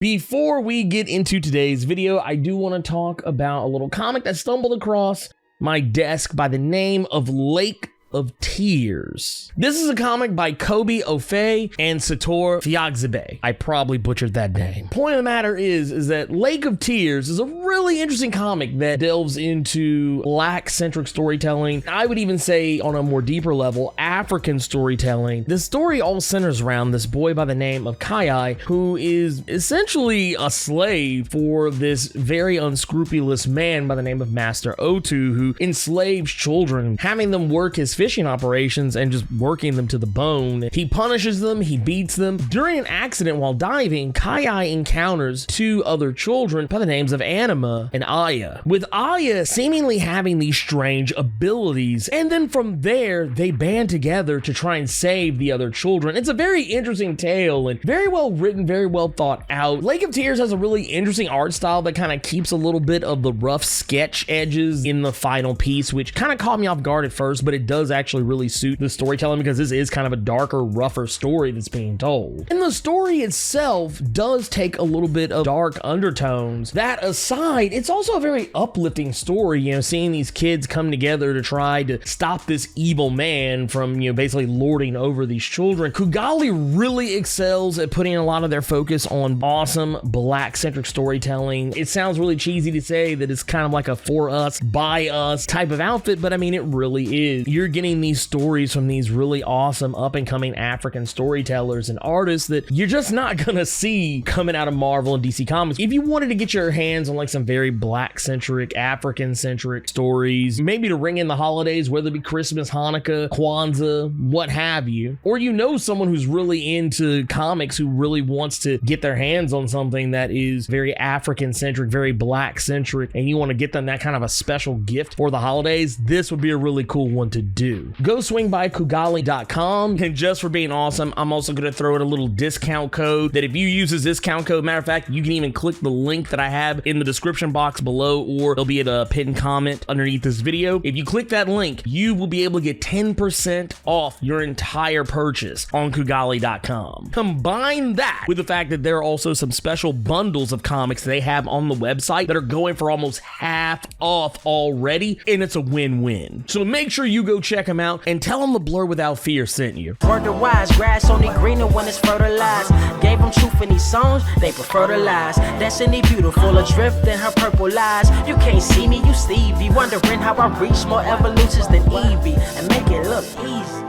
Before we get into today's video, I do want to talk about a little comic that stumbled across my desk by the name of Lake of Tears. This is a comic by Kobe Ofe and Satoru Fiagzabe. I probably butchered that name. Point of the matter is that Lake of Tears is a really interesting comic that delves into Black-centric storytelling. I would even say on a more deeper level, African storytelling. The story all centers around this boy by the name of Kai, who is essentially a slave for this very unscrupulous man by the name of Master Otu, who enslaves children, having them work his fishing operations and just working them to the bone. He punishes them, he beats them. During an accident while diving, Kai encounters two other children by the names of Anima and Aya, with Aya seemingly having these strange abilities, and then from there they band together to try and save the other children. It's a very interesting tale and very well written, very well thought out. Lake of Tears has a really interesting art style that kind of keeps a little bit of the rough sketch edges in the final piece, which kind of caught me off guard at first, but it does actually really suit the storytelling because this is kind of a darker, rougher story that's being told. And the story itself does take a little bit of dark undertones. That aside, it's also a very uplifting story, you know, seeing these kids come together to try to stop this evil man from, you know, basically lording over these children. Kugali really excels at putting a lot of their focus on awesome Black-centric storytelling. It sounds really cheesy to say that it's kind of like a for us, by us type of outfit, but I mean, it really is. You're getting these stories from these really awesome up-and-coming African storytellers and artists that you're just not gonna see coming out of Marvel and DC Comics. If you wanted to get your hands on like some very Black-centric, African-centric stories, maybe to ring in the holidays, whether it be Christmas, Hanukkah, Kwanzaa, what have you, or you know someone who's really into comics who really wants to get their hands on something that is very African-centric, very Black-centric, and you want to get them that kind of a special gift for the holidays, this would be a really cool one to do. Go swing by Kugali.com, and just for being awesome, I'm also going to throw in a little discount code that if you use this discount code, matter of fact, you can even click the link that I have in the description box below, or it'll be at a pinned comment underneath this video. If you click that link, you will be able to get 10% off your entire purchase on Kugali.com. Combine that with the fact that there are also some special bundles of comics they have on the website that are going for almost half off already, and it's a win-win. So make sure you go check them out and tell them the Blerd Without Fear sent you. Word to wise, grass only greener when it's fertilized. Gave them truth in these songs, they prefer to lies. Destiny beautiful, adrift in her purple lies. You can't see me, you Stevie, wondering how I reach more evolutions than Evie and make it look easy.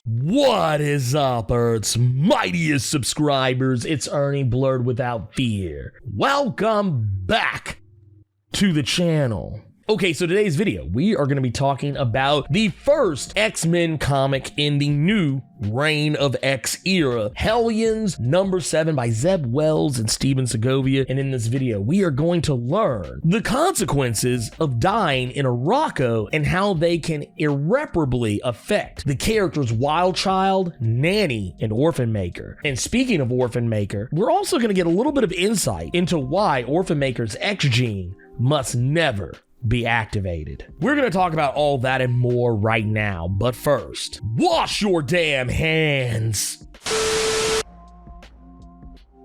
What is up, Earth's mightiest subscribers? It's Ernie Blerd Without Fear. Welcome back to the channel. Okay, so today's video, we are going to be talking about the first X-Men comic in the new Reign of X era, Hellions #7 by Zeb Wells and Steven Segovia. And in this video, we are going to learn the consequences of dying in Arrako and how they can irreparably affect the characters Wild Child, Nanny, and Orphan Maker. And speaking of Orphan Maker, we're also going to get a little bit of insight into why Orphan Maker's X gene must never be activated. We're going to talk about all that and more right now, but first, wash your damn hands.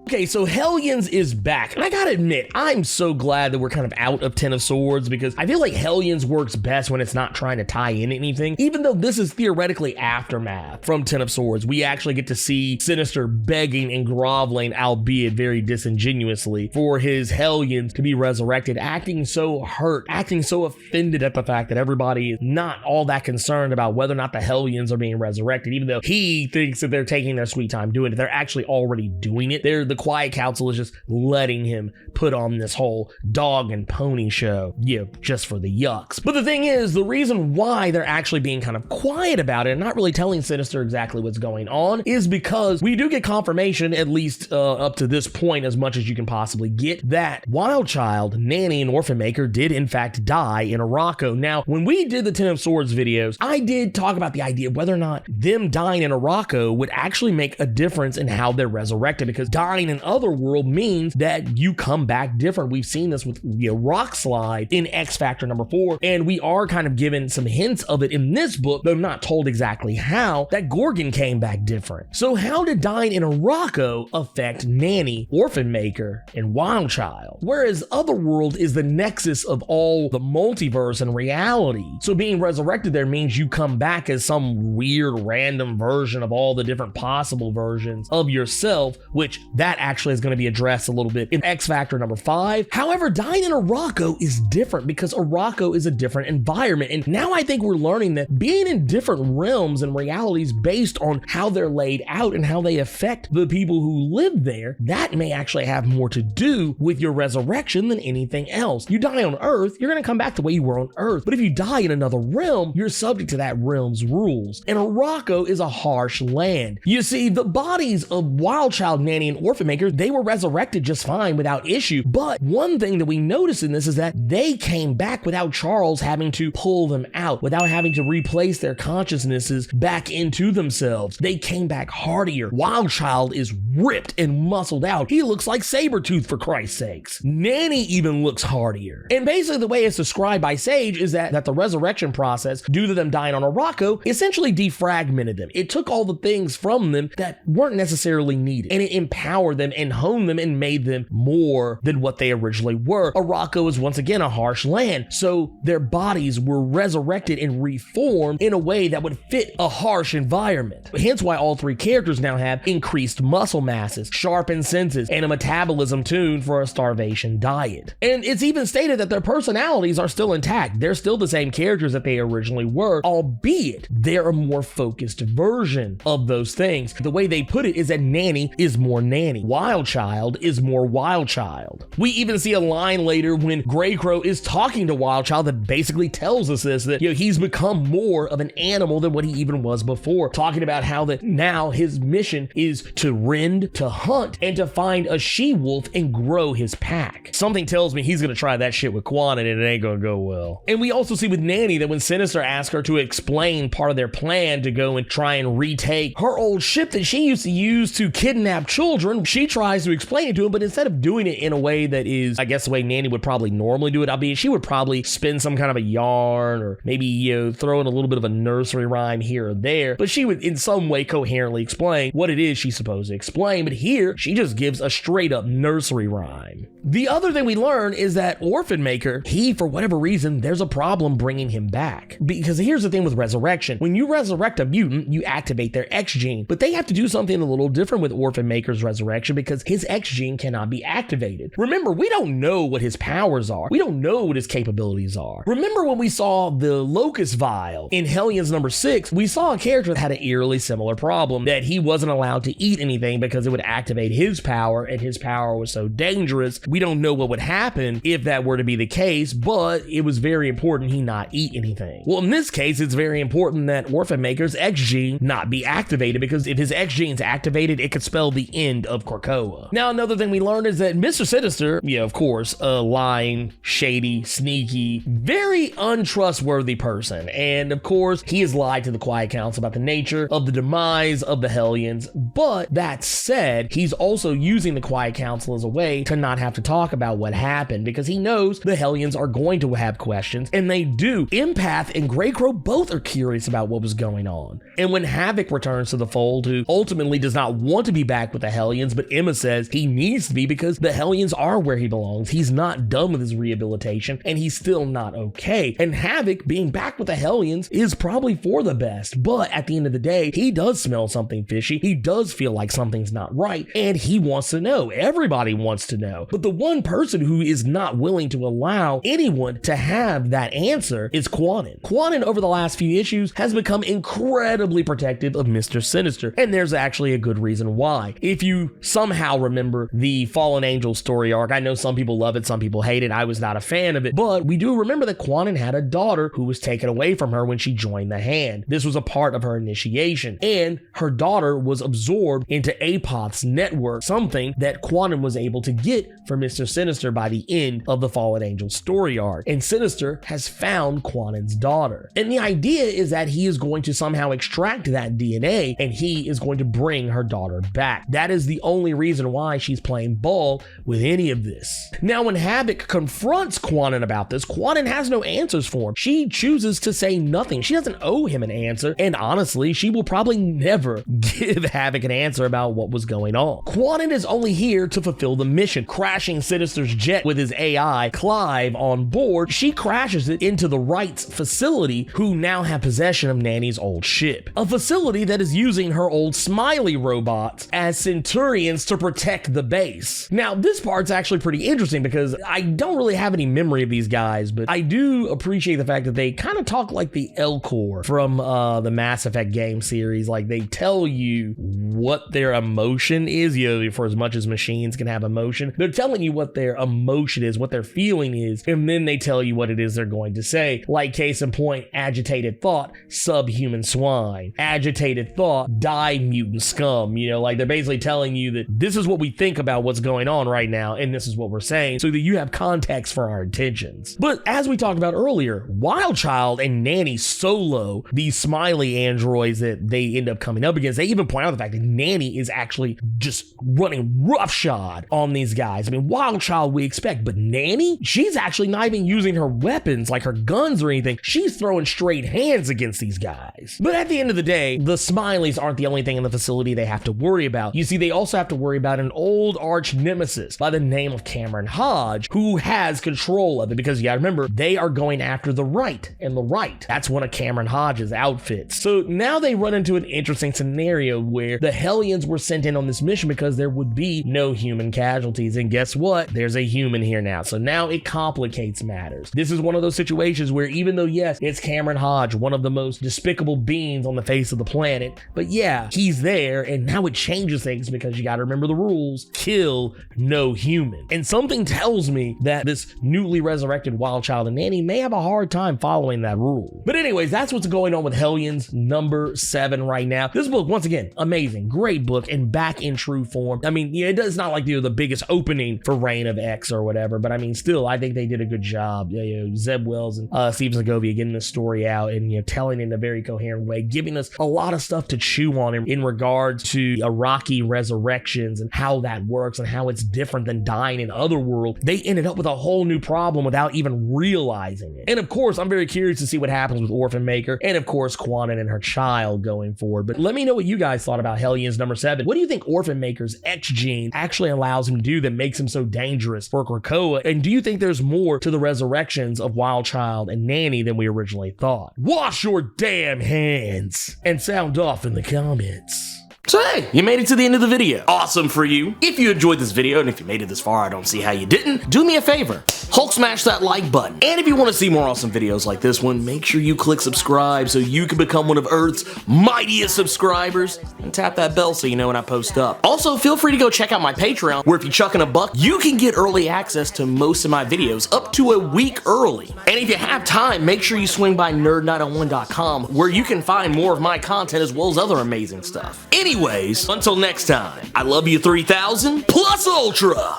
Okay, so Hellions is back, and I gotta admit, I'm so glad that we're kind of out of Ten of Swords because I feel like Hellions works best when it's not trying to tie in anything. Even though this is theoretically aftermath from Ten of Swords, we actually get to see Sinister begging and groveling, albeit very disingenuously, for his Hellions to be resurrected, acting so hurt, acting so offended at the fact that everybody is not all that concerned about whether or not the Hellions are being resurrected, even though he thinks that they're taking their sweet time doing it. They're actually already doing it. The Quiet Council is just letting him put on this whole dog and pony show, yeah, just for the yucks. But the thing is, the reason why they're actually being kind of quiet about it and not really telling Sinister exactly what's going on is because we do get confirmation, at least up to this point, as much as you can possibly get, that Wild Child, Nanny, and Orphan Maker did in fact die in Arrako. Now, when we did the Ten of Swords videos, I did talk about the idea of whether or not them dying in Arrako would actually make a difference in how they're resurrected, because dying in Otherworld means that you come back different. We've seen this with Rock Slide in X Factor number 4, and we are kind of given some hints of it in this book, though not told exactly how, that Gorgon came back different. So how did dying in Arrako affect Nanny, Orphan Maker, and Wild Child? Whereas Otherworld is the nexus of all the multiverse and reality. So being resurrected there means you come back as some weird random version of all the different possible versions of yourself, which that actually is going to be addressed a little bit in X Factor number 5. However, dying in Arrako is different because Arrako is a different environment. And now I think we're learning that being in different realms and realities based on how they're laid out and how they affect the people who live there, that may actually have more to do with your resurrection than anything else. You die on Earth, you're going to come back the way you were on Earth. But if you die in another realm, you're subject to that realm's rules. And Arrako is a harsh land. You see, the bodies of Wild Child, Nanny, and Orphan Maker, they were resurrected just fine without issue. But one thing that we notice in this is that they came back without Charles having to pull them out, without having to replace their consciousnesses back into themselves. They came back hardier. Wild Child is ripped and muscled out. He looks like Sabretooth, for Christ's sakes. Nanny even looks hardier. And basically the way it's described by Sage is that the resurrection process, due to them dying on Arrako, essentially defragmented them. It took all the things from them that weren't necessarily needed, and it empowered them and honed them and made them more than what they originally were. Arrako is once again a harsh land, so their bodies were resurrected and reformed in a way that would fit a harsh environment. Hence why all three characters now have increased muscle masses, sharpened senses, and a metabolism tuned for a starvation diet. And it's even stated that their personalities are still intact. They're still the same characters that they originally were, albeit they're a more focused version of those things. The way they put it is that Nanny is more Nanny. Wild Child is more Wild Child. We even see a line later when Greycrow is talking to Wild Child that basically tells us this, that he's become more of an animal than what he even was before, talking about how that now his mission is to rend, to hunt, and to find a she-wolf and grow his pack. Something tells me he's gonna try that shit with Quantum and it ain't gonna go well. And we also see with Nanny that when Sinister asks her to explain part of their plan to go and try and retake her old ship that she used to use to kidnap children, she tries to explain it to him, but instead of doing it in a way that is, I guess, the way Nanny would probably normally do it, albeit she would probably spin some kind of a yarn or maybe throw in a little bit of a nursery rhyme here or there, but she would in some way coherently explain what it is she's supposed to explain. But here she just gives a straight up nursery rhyme. The other thing we learn is that Orphan Maker, he, for whatever reason, there's a problem bringing him back. Because here's the thing with resurrection. When you resurrect a mutant, you activate their X gene, but they have to do something a little different with Orphan Maker's resurrection because his X gene cannot be activated. Remember, we don't know what his powers are. We don't know what his capabilities are. Remember when we saw the Locust Vial in Hellions number 6, we saw a character that had an eerily similar problem, that he wasn't allowed to eat anything because it would activate his power, and his power was so dangerous. We don't know what would happen if that were to be the case, but it was very important he not eat anything. Well, in this case, it's very important that Orphan Maker's X gene not be activated, because if his X gene's activated, it could spell the end of Krakoa. Now, another thing we learned is that Mr. Sinister, of course, a lying, shady, sneaky, very untrustworthy person. And of course, he has lied to the Quiet Council about the nature of the demise of the Hellions. But that said, he's also using the Quiet Council as a way to not have to talk about what happened, because he knows the Hellions are going to have questions, and they do. Empath and Greycrow both are curious about what was going on. And when Havoc returns to the fold, who ultimately does not want to be back with the Hellions, but Emma says he needs to be because the Hellions are where he belongs. He's not done with his rehabilitation, and he's still not okay. And Havoc being back with the Hellions is probably for the best, but at the end of the day, he does smell something fishy. He does feel like something's not right, and he wants to know. Everybody wants to know. But the one person who is not willing to allow anyone to have that answer is Quantum. Quantum, over the last few issues, has become incredibly protective of Mr. Sinister, and there's actually a good reason why. If you somehow remember the Fallen Angel story arc, I know some people love it, some people hate it. I was not a fan of it, but we do remember that Quantum had a daughter who was taken away from her when she joined the Hand. This was a part of her initiation, and her daughter was absorbed into Apoth's network, something that Quantum was able to get for Mr. Sinister by the end of the Fallen Angel story arc. And Sinister has found Quantum's daughter. And the idea is that he is going to somehow extract that DNA, and he is going to bring her daughter back. That is the only only reason why she's playing ball with any of this. Now, when Havoc confronts Quanon about this, Quanon has no answers for him. She chooses to say nothing. She doesn't owe him an answer, and honestly, she will probably never give Havoc an answer about what was going on. Quanon is only here to fulfill the mission, crashing Sinister's jet with his AI, Clive, on board. She crashes it into the Wright's facility, who now have possession of Nanny's old ship. A facility that is using her old Smiley robots as Centurions to protect the base. Now, this part's actually pretty interesting because I don't really have any memory of these guys, but I do appreciate the fact that they kind of talk like the L-Core from the Mass Effect game series. Like, they tell you what their emotion is, you know, for as much as machines can have emotion. They're telling you what their emotion is, what their feeling is, and then they tell you what it is they're going to say. Like, case in point, agitated thought, subhuman swine. Agitated thought, die mutant scum. You know, like, they're basically telling you that this is what we think about what's going on right now, and this is what we're saying, so that you have context for our intentions. But as we talked about earlier, Wildchild and Nanny solo these Smiley androids that they end up coming up against. They even point out the fact that Nanny is actually just running roughshod on these guys. I mean, Wildchild we expect, but Nanny? She's actually not even using her weapons, like her guns or anything. She's throwing straight hands against these guys. But at the end of the day, the Smileys aren't the only thing in the facility they have to worry about. You see, they also have to worry about an old arch nemesis by the name of Cameron Hodge, who has control of it, because you gotta remember, they are going after the Right, and the Right, that's one of Cameron Hodge's outfits. So now they run into an interesting scenario where the Hellions were sent in on this mission because there would be no human casualties, and guess what? There's a human here now. So now it complicates matters. This is one of those situations where, even though yes, it's Cameron Hodge, one of the most despicable beings on the face of the planet, but yeah, he's there, and now it changes things because you gotta remember the rules: kill no human. And something tells me that this newly resurrected Wildchild and Nanny may have a hard time following that rule. But anyways, that's what's going on with Hellions number 7 right now. This book, once again, amazing, great book, and back in true form. I mean, yeah, it's not like the biggest opening for Reign of X or whatever, but I mean, still, I think they did a good job. You know, Zeb Wells and Steve Segovia getting the story out and, you know, telling it in a very coherent way, giving us a lot of stuff to chew on in regards to Iraqi resurrections and how that works and how it's different than dying in Otherworld. They ended up with a whole new problem without even realizing it. And of course, I'm very curious to see what happens with Orphan Maker and of course Quanon and her child going forward. But let me know what you guys thought about Hellions number 7. What do you think Orphan Maker's X gene actually allows him to do that makes him so dangerous for Krakoa? And do you think there's more to the resurrections of Wildchild and Nanny than we originally thought? Wash your damn hands and sound off in the comments. So hey, you made it to the end of the video. Awesome for you. If you enjoyed this video, and if you made it this far, I don't see how you didn't, do me a favor. Hulk smash that like button. And if you want to see more awesome videos like this one, make sure you click subscribe so you can become one of Earth's mightiest subscribers, and tap that bell so you know when I post up. Also, feel free to go check out my Patreon, where if you chuck in $1, you can get early access to most of my videos up to a week early. And if you have time, make sure you swing by nerd901.com, where you can find more of my content as well as other amazing stuff. Anyways, until next time, I love you 3000 plus ultra.